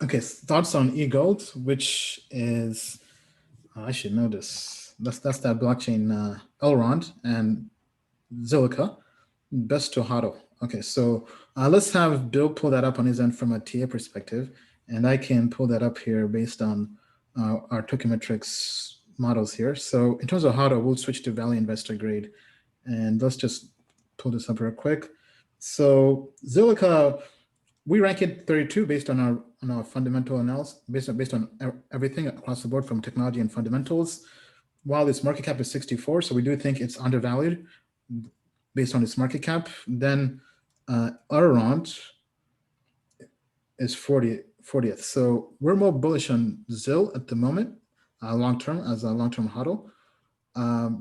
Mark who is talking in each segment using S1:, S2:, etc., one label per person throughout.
S1: Okay, thoughts on EGold, which is, I should know this. That's that blockchain, Elrond and Zilliqa, best to hodl. Okay, so let's have Bill pull that up on his end from a TA perspective, and I can pull that up here based on our token metrics models here. So in terms of hodl, we'll switch to value investor grade, and let's just pull this up real quick. So Zilliqa, we rank it 32 based on our fundamental analysis, based on everything across the board from technology and fundamentals. While its market cap is 64, so we do think it's undervalued based on its market cap. Then Elrond is 40th. So we're more bullish on ZIL at the moment, long-term, as a long-term hodl.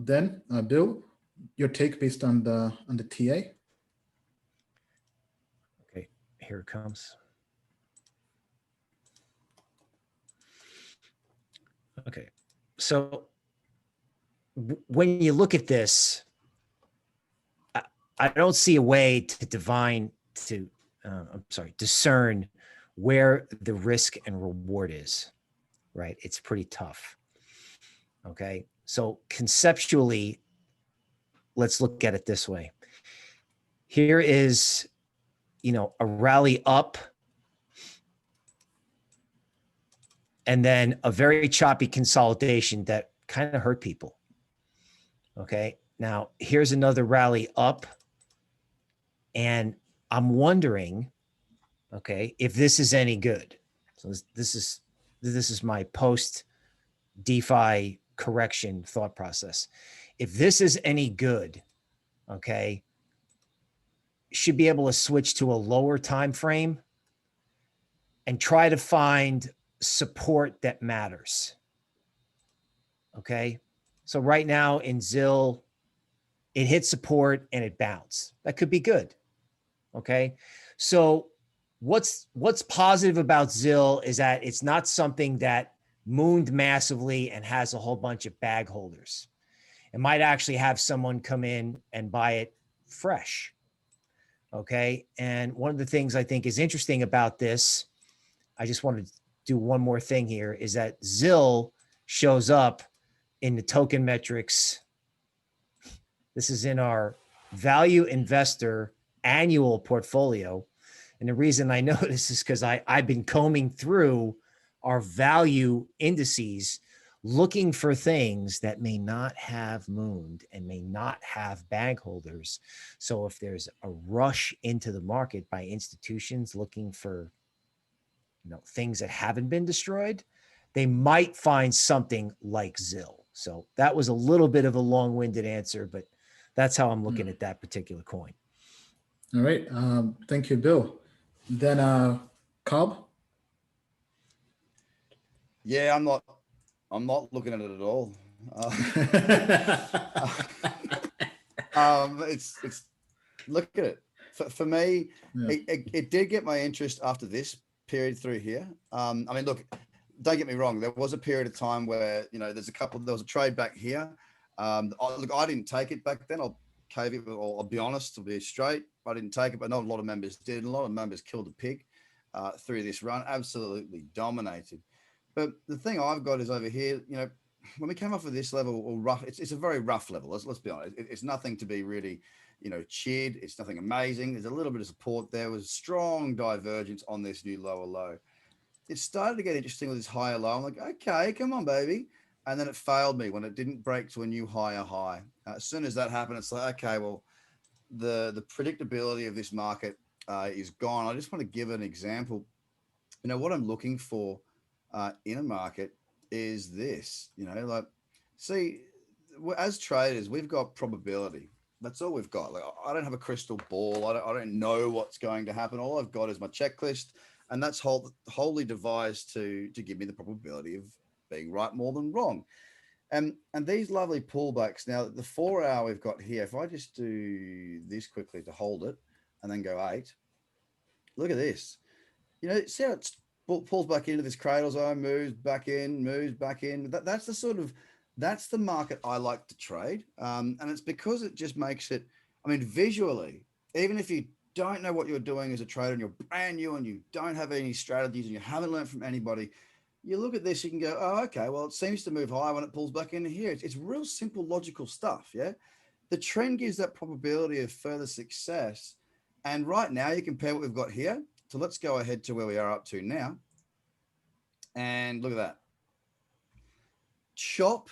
S1: Then Bill, your take based on the TA.
S2: Okay, here it comes. Okay, so when you look at this, I don't see a way to discern where the risk and reward is, right? It's pretty tough. Okay, so conceptually, let's look at it this way. Here is, a rally up and then a very choppy consolidation that kind of hurt people. Okay, now here's another rally up. And I'm wondering, okay, if this is any good. So this is my post DeFi correction thought process. If this is any good, okay, should be able to switch to a lower time frame and try to find support that matters. Okay, so right now in ZIL, it hit support and it bounced. That could be good. Okay, so what's positive about ZIL is that it's not something that mooned massively and has a whole bunch of bag holders. It might actually have someone come in and buy it fresh. Okay, and one of the things I think is interesting about this, I just want to do one more thing here, is that ZIL shows up in the token metrics. This is in our value investor annual portfolio. And the reason I know this is because I've been combing through our value indices, looking for things that may not have mooned and may not have bag holders. So if there's a rush into the market by institutions looking for things that haven't been destroyed, they might find something like ZIL. So that was a little bit of a long-winded answer, but that's how I'm looking at that particular coin.
S1: All right. Thank you, Bill. Then Cobb.
S3: Yeah, I'm not looking at it at all. It's look at it. For me, yeah. It did get my interest after this period through here. I mean, look, don't get me wrong. There was a period of time where, there was a trade back here. Look, I didn't take it back then. I'll be honest, to be straight. I didn't take it, but not a lot of members did. A lot of members killed a pig through this run, absolutely dominated. But the thing I've got is over here, when we came off of this level, or rough, it's a very rough level. Let's be honest. It's nothing to be really, cheered. It's nothing amazing. There's a little bit of support. There was strong divergence on this new lower low. It started to get interesting with this higher low. I'm like, okay, come on, baby. And then it failed me when it didn't break to a new higher high. As soon as that happened, it's like, okay, well, the predictability of this market is gone. I just want to give an example. What I'm looking for in a market is this, see, as traders, we've got probability. That's all we've got. Like, I don't have a crystal ball. I don't know what's going to happen. All I've got is my checklist, and that's wholly devised to give me the probability of being right more than wrong. And these lovely pullbacks. Now, the 4 hour we've got here, if I just do this quickly to hold it and then go 8, look at this. See how it pulls back into this cradle zone, moves back in. That's the market I like to trade. And it's because it just makes it, I mean, visually, even if you don't know what you're doing as a trader and you're brand new and you don't have any strategies and you haven't learned from anybody, you look at this, you can go, oh, okay, well, it seems to move higher when it pulls back into here. It's real simple, logical stuff. Yeah. The trend gives that probability of further success. And right now you compare what we've got here. So let's go ahead to where we are up to now. And look at that. Chop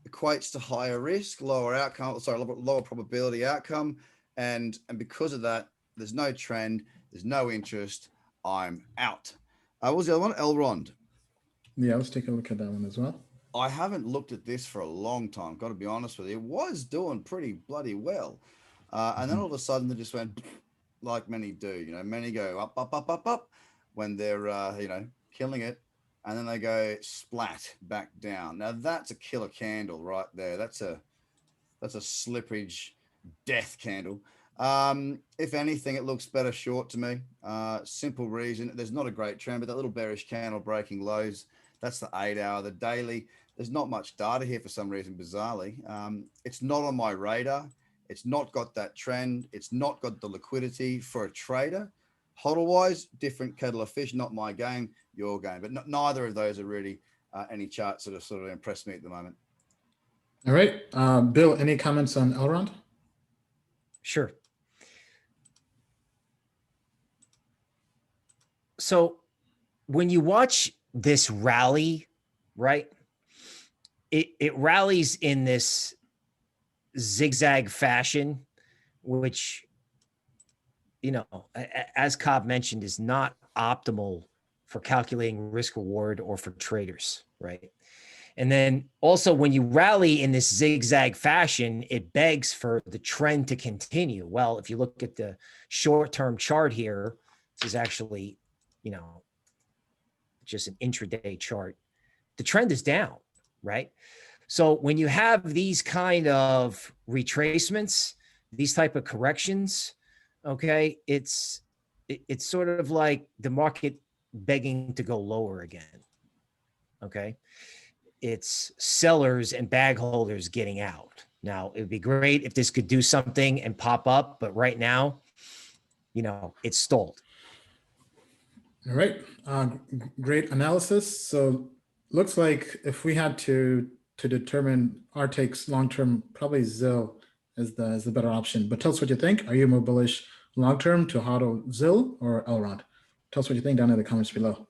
S3: equates to higher risk, lower outcome, sorry, lower probability outcome. And because of that, there's no trend, there's no interest. I'm out. What was the other one? Elrond.
S1: Yeah, let's take a look at that one as well.
S3: I haven't looked at this for a long time, got to be honest with you. It was doing pretty bloody well. And then all of a sudden they just went like many do. You know, many go up, up, up, up, up when they're, you know, killing it. And then they go splat back down. Now that's a killer candle right there. That's a slippage death candle. If anything, it looks better short to me. Simple reason. There's not a great trend, but that little bearish candle breaking lows, that's the 8 hour, the daily. There's not much data here for some reason, bizarrely. It's not on my radar. It's not got that trend. It's not got the liquidity for a trader. Hodl wise, different kettle of fish, not my game, your game. But neither of those are really any charts that have sort of impressed me at the moment.
S1: All right. Bill, any comments on Elrond?
S2: Sure. So when you watch this rally, right, it rallies in this zigzag fashion, which, you know, as Cobb mentioned, is not optimal for calculating risk reward or for traders, right? And then also when you rally in this zigzag fashion, it begs for the trend to continue. Well, if you look at the short-term chart here, this is actually, you know, just an intraday chart. The trend is down, right? So when you have these kind of retracements, these type of corrections, okay, it's sort of like the market begging to go lower again, okay? It's sellers and bag holders getting out. Now, it would be great if this could do something and pop up, but right now, you know, it's stalled.
S1: All right. Great analysis. So looks like if we had to determine our takes long-term, probably ZIL is the better option. But tell us what you think. Are you more bullish long-term to HODL ZIL or Elrond? Tell us what you think down in the comments below.